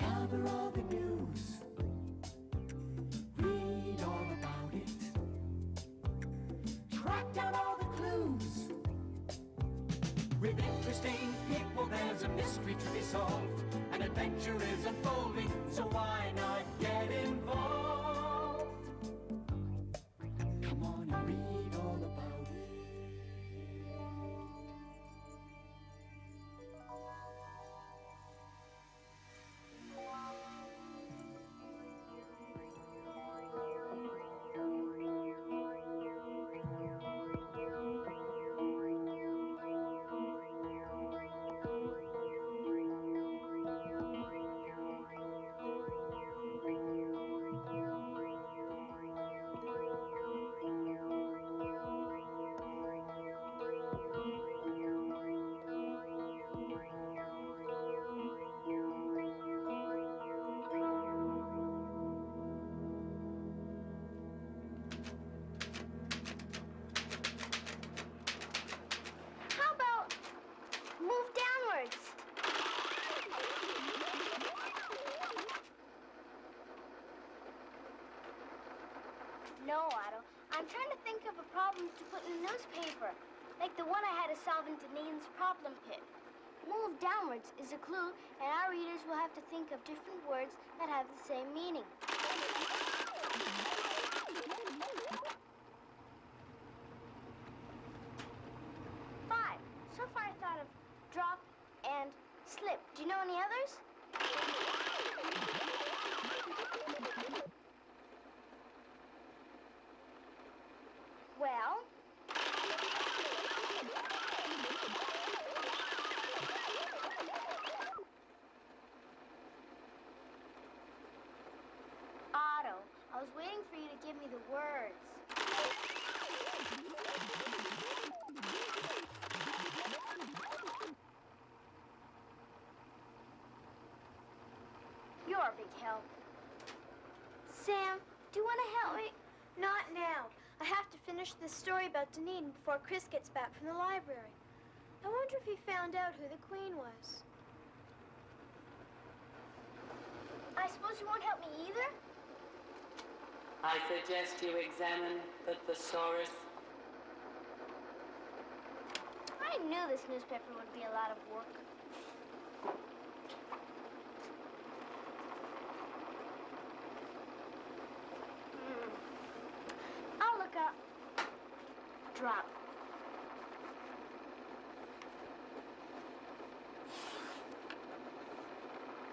Discover all the news. Read all about it. Track down all the clues. With interesting people, there's a mystery to be solved. An adventure is unfolding, so why not get involved? Come on and read all about it. How about move downwards? No, Otto. I'm trying to think of a problem to put in the newspaper, like the one I had to solve in Duneedon's problem pit. Move downwards is a clue, and our readers will have to think of different words that have the same meaning. Five. So far I thought of drop and slip. Do you know any others? Well, Otto, I was waiting for you to give me the words. You're a big help. Sam, do you want to help me? Not now. I have to finish this story about Duneedon before Chris gets back from the library. I wonder if he found out who the Queen was. I suppose you won't help me either? I suggest you examine the thesaurus. I knew this newspaper would be a lot of work. I'll look up. Drop.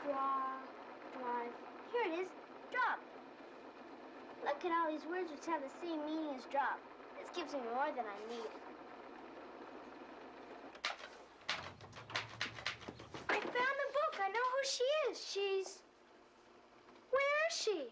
Draw, drive. Here it is. Drop. Look at all these words which have the same meaning as drop. This gives me more than I need. I found the book. I know who she is. She's... Where is she?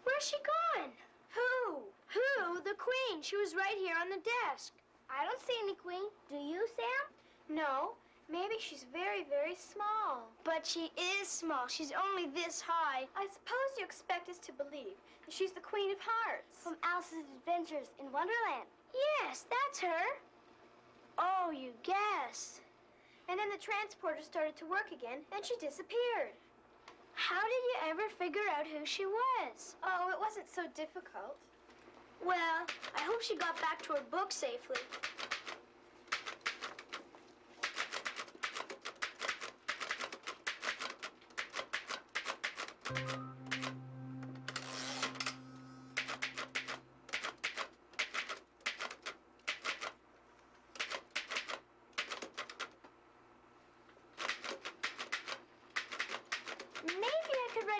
Where's she gone? Who? Who? The Queen. She was right here on the desk. I don't see any queen. Do you, Sam? No. Maybe she's very, very small. But she is small. She's only this high. I suppose you expect us to believe that she's the Queen of Hearts. From Alice's Adventures in Wonderland. Yes, that's her. Oh, you guessed. And then the transporter started to work again, and she disappeared. How did you ever figure out who she was? Oh, it wasn't so difficult. Well, I hope she got back to her book safely.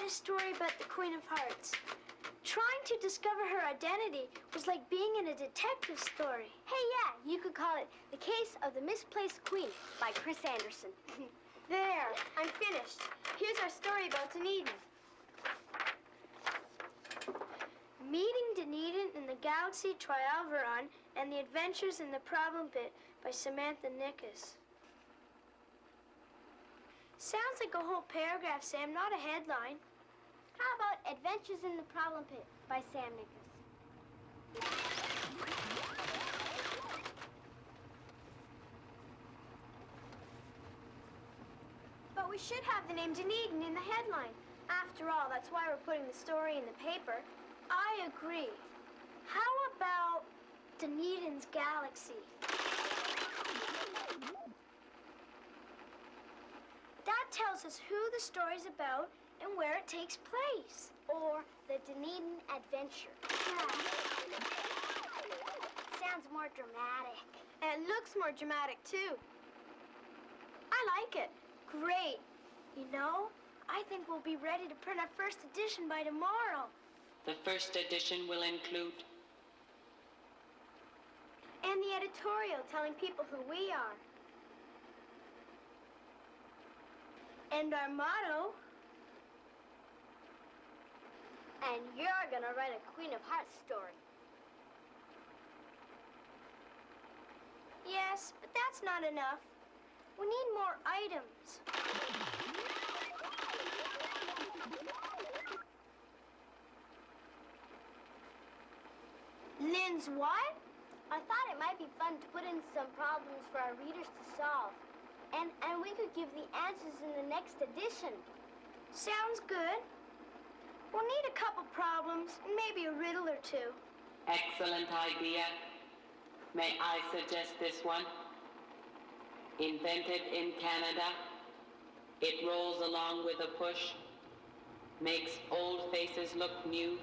A story about the Queen of Hearts. Trying to discover her identity was like being in a detective story. Hey, yeah, you could call it The Case of the Misplaced Queen by Chris Anderson. There, I'm finished. Here's our story about Duneedon. Meeting Duneedon in the Galaxy Trialveron and the Adventures in the Problem Pit by Samantha Nickus. Sounds like a whole paragraph, Sam, not a headline. How about Adventures in the Problem Pit by Sam Nickus? But we we should have the name Duneedon in the headline. After all, that's why we're putting the story in the paper. I agree. How about Duneedon's Galaxy? That tells us who the story's about and where it takes place. Or the Duneedon Adventure. Sounds more dramatic. And it looks more dramatic, too. I like it. Great. You know, I think we'll be ready to print our first edition by tomorrow. The first edition will include And the editorial telling people who we are. And our motto. And you're gonna write a Queen of Hearts story. Yes, but that's not enough. We need more items. Lynn's what? I thought it might be fun to put in some problems for our readers to solve. And we could give the answers in the next edition. Sounds good. We'll need a couple problems and maybe a riddle or two. excellent idea. May I suggest this one? Invented in Canada, it rolls along with a push, makes old faces look new.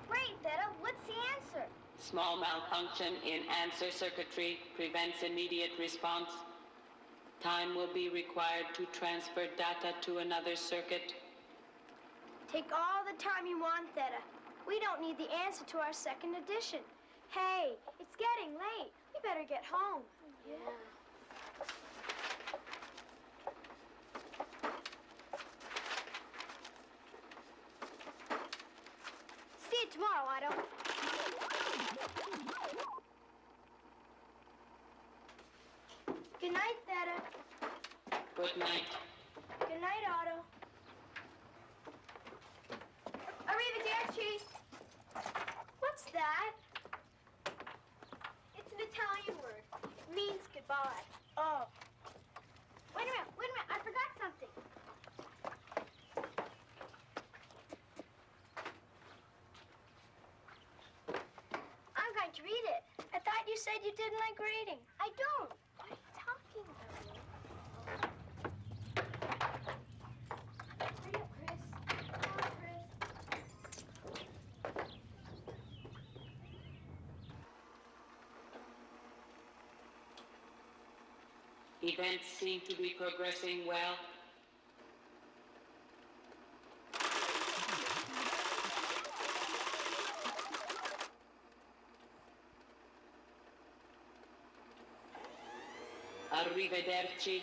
Great, Theta. What's the answer? Small malfunction in answer circuitry prevents immediate response. Time will be required to transfer data to another circuit. Take all the time you want, Theta. We don't need the answer to our second edition. Hey, it's getting late. We better get home. Yeah. See you tomorrow, Otto. Good night, Theta. Good night. Good night, Otto. Arrivederci. What's that? It's an Italian word. It means goodbye. Oh. Wait a minute. I forgot something. I'm going to read it. I thought you said you didn't like reading. I don't. What are you talking about? Hurry up, Chris. Come on, Chris. Events seem to be progressing well. Arrivederci.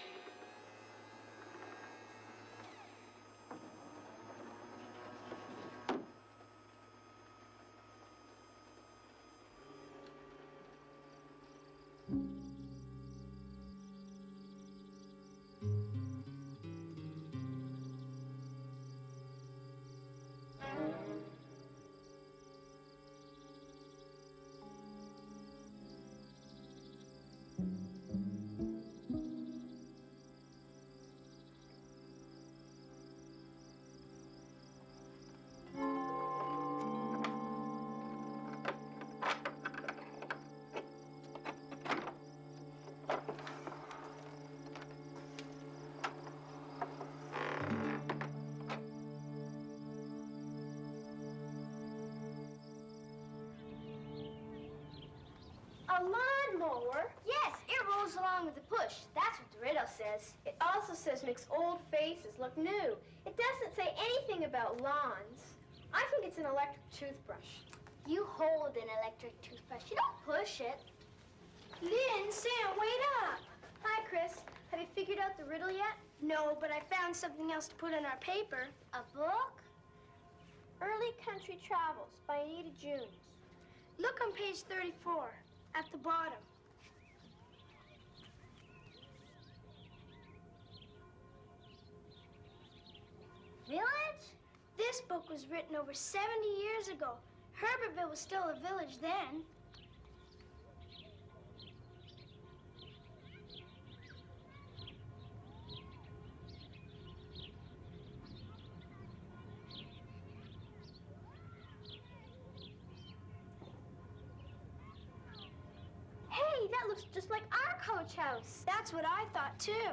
A lawnmower? Yes, it rolls along with the push. That's what the riddle says. It also says makes old faces look new. It doesn't say anything about lawns. I think it's an electric toothbrush. You hold an electric toothbrush. You don't push it. Lynn, Sam, wait up. Hi, Chris. Have you figured out the riddle yet? No, but I found something else to put in our paper. A book? Early Country Travels by Anita Junes. Look on page 34, at the bottom. Village? This book was written over 70 years ago. Herbertville was still a village then. looks just like our coach house. That's what I thought, too.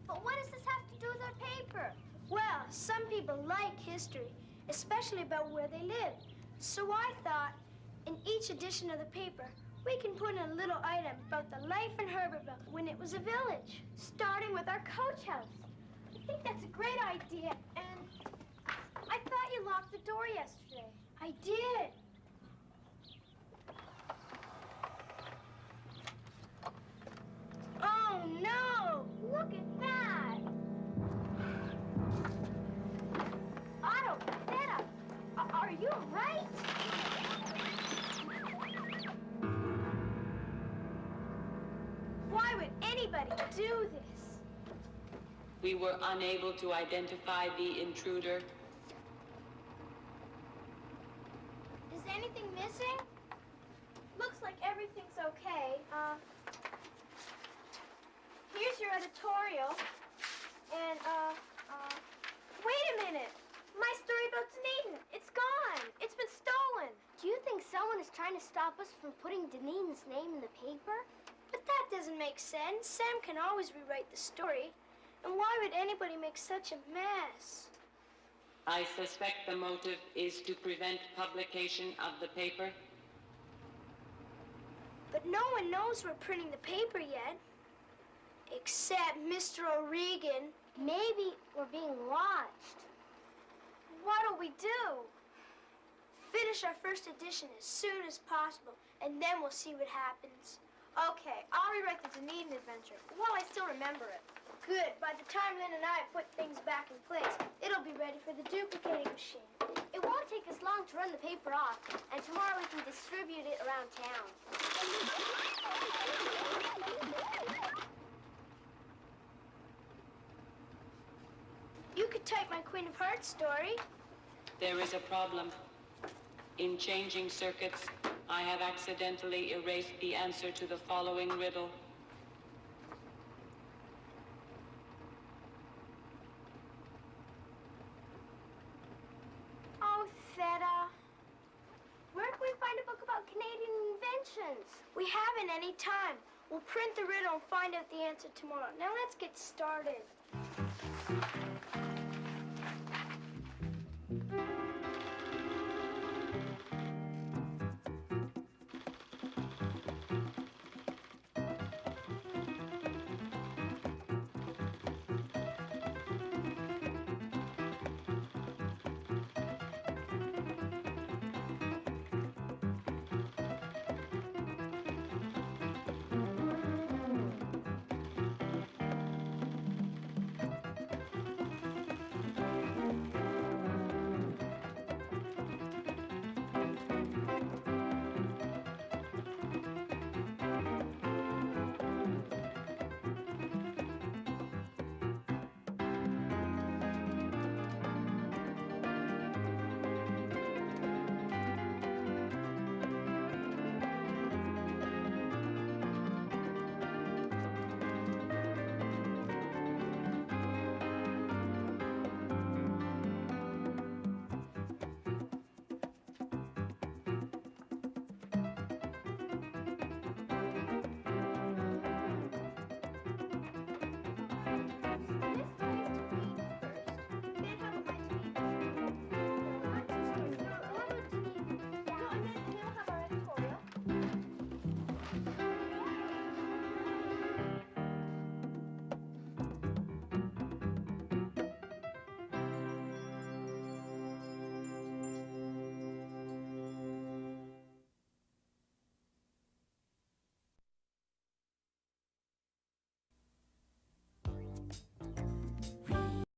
But what does this have to do with our paper? Well, some people like history, especially about where they live. So I thought, in each edition of the paper, we can put in a little item about the life in Herbertville when it was a village, starting with our coach house. I think that's a great idea, and I thought you locked the door yesterday. I did. Oh, no! Look at that! Otto, Netta, are you right? Why would anybody do this? We were unable to identify the intruder. Is anything missing? Looks like everything's okay. Here's your editorial. And, wait a minute. My story about Duneedon. It's gone. It's been stolen. Do you think someone is trying to stop us from putting Duneedon's name in the paper? But that doesn't make sense. Sam can always rewrite the story. And why would anybody make such a mess? I suspect the motive is to prevent publication of the paper. But no one knows we're printing the paper yet. Except Mr. O'Regan. Maybe we're being watched. What'll we do? Finish our first edition as soon as possible, and then we'll see what happens. Okay, I'll rewrite the Duneedon adventure while I still remember it. Good. By the time Lynn and I have put things back in place, it'll be ready for the duplicating machine. It won't take us long to run the paper off, and tomorrow we can distribute it around town. You could type my Queen of Hearts story. There is a problem. In changing circuits, I have accidentally erased the answer to the following riddle. Oh, Theta. Where can we find a book about Canadian inventions? We haven't any time. We'll print the riddle and find out the answer tomorrow. Now let's get started.